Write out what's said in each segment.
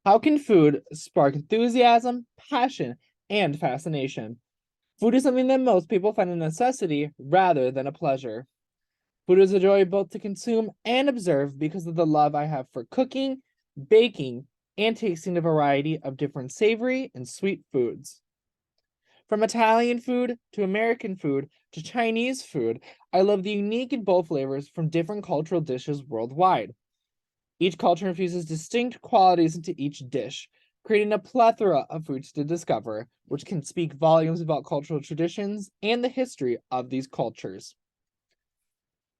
How can food spark enthusiasm, passion, and fascination? Food is something that most people find a necessity rather than a pleasure. Food is a joy both to consume and observe because of the love I have for cooking, baking, and tasting a variety of different savory and sweet foods. From Italian food to American food to Chinese food, I love the unique and bold flavors from different cultural dishes worldwide. Each culture infuses distinct qualities into each dish, creating a plethora of foods to discover, which can speak volumes about cultural traditions and the history of these cultures.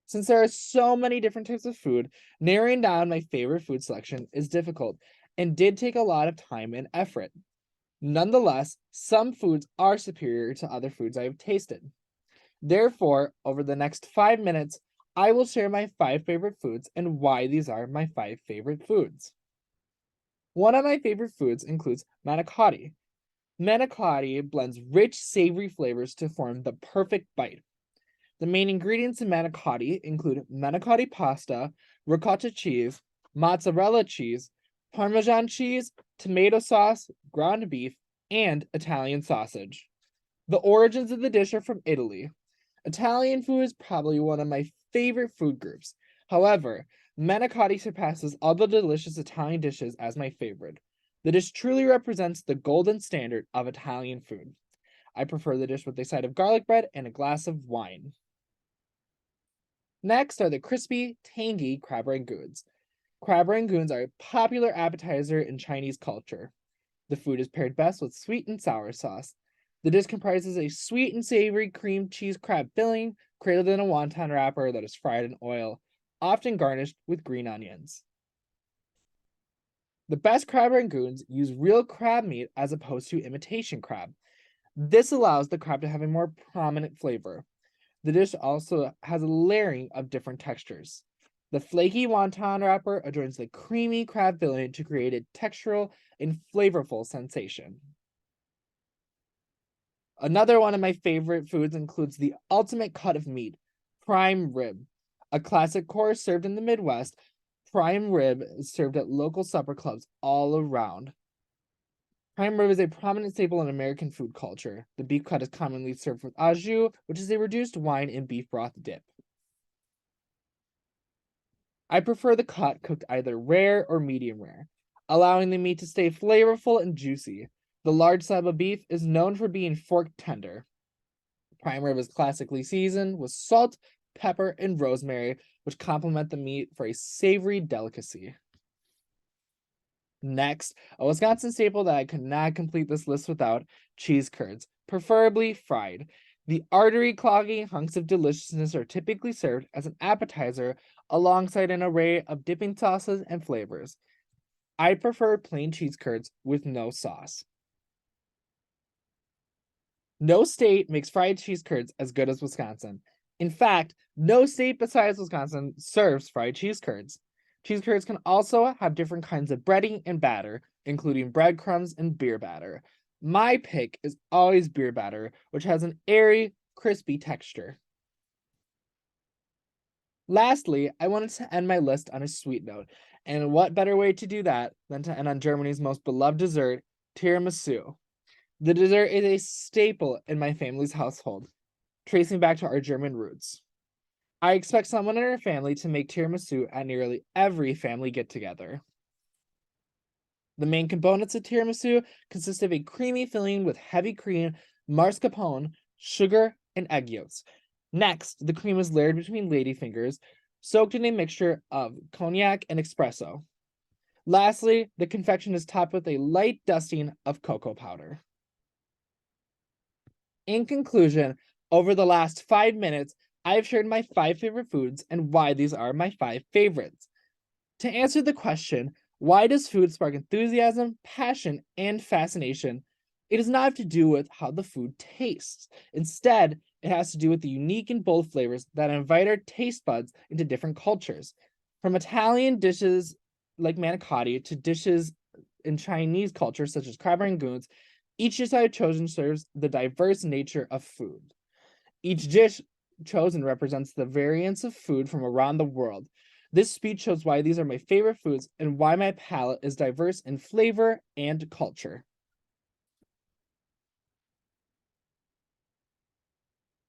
Since there are so many different types of food, narrowing down my favorite food selection is difficult and did take a lot of time and effort. Nonetheless, some foods are superior to other foods I have tasted. Therefore, over the next 5 minutes, I will share my 5 favorite foods and why these are my 5 favorite foods. One of my favorite foods includes manicotti. Manicotti blends rich, savory flavors to form the perfect bite. The main ingredients in manicotti include manicotti pasta, ricotta cheese, mozzarella cheese, Parmesan cheese, tomato sauce, ground beef, and Italian sausage. The origins of the dish are from Italy. Italian food is probably one of my favorite food groups. However, manicotti surpasses all the delicious Italian dishes as my favorite. The dish truly represents the golden standard of Italian food. I prefer the dish with a side of garlic bread and a glass of wine. Next are the crispy, tangy crab rangoons. Crab rangoons are a popular appetizer in Chinese culture. The food is paired best with sweet and sour sauce. The dish comprises a sweet and savory cream cheese crab filling, cradled in a wonton wrapper that is fried in oil, often garnished with green onions. The best crab rangoons use real crab meat as opposed to imitation crab. This allows the crab to have a more prominent flavor. The dish also has a layering of different textures. The flaky wonton wrapper adjoins the creamy crab filling to create a textural and flavorful sensation. Another one of my favorite foods includes the ultimate cut of meat, prime rib. A classic course served in the Midwest, prime rib is served at local supper clubs all around. Prime rib is a prominent staple in American food culture. The beef cut is commonly served with au jus, which is a reduced wine and beef broth dip. I prefer the cut cooked either rare or medium rare, allowing the meat to stay flavorful and juicy. The large slab of beef is known for being fork tender. Prime rib is classically seasoned with salt, pepper, and rosemary, which complement the meat for a savory delicacy. Next, a Wisconsin staple that I could not complete this list without, cheese curds, preferably fried. The artery-clogging hunks of deliciousness are typically served as an appetizer alongside an array of dipping sauces and flavors. I prefer plain cheese curds with no sauce. No state makes fried cheese curds as good as Wisconsin. In fact, no state besides Wisconsin serves fried cheese curds. Cheese curds can also have different kinds of breading and batter, including breadcrumbs and beer batter. My pick is always beer batter, which has an airy, crispy texture. Lastly, I wanted to end my list on a sweet note, and what better way to do that than to end on Germany's most beloved dessert, tiramisu. The dessert is a staple in my family's household, tracing back to our German roots. I expect someone in our family to make tiramisu at nearly every family get-together. The main components of tiramisu consist of a creamy filling with heavy cream, mascarpone, sugar, and egg yolks. Next, the cream is layered between ladyfingers, soaked in a mixture of cognac and espresso. Lastly, the confection is topped with a light dusting of cocoa powder. In conclusion, over the last 5 minutes, I have shared my 5 favorite foods and why these are my 5 favorites. To answer the question, why does food spark enthusiasm, passion, and fascination? It does not have to do with how the food tastes. Instead, it has to do with the unique and bold flavors that invite our taste buds into different cultures. From Italian dishes like manicotti to dishes in Chinese culture such as crab rangoons, each dish I have chosen serves the diverse nature of food. Each dish chosen represents the variance of food from around the world. This speech shows why these are my favorite foods and why my palate is diverse in flavor and culture.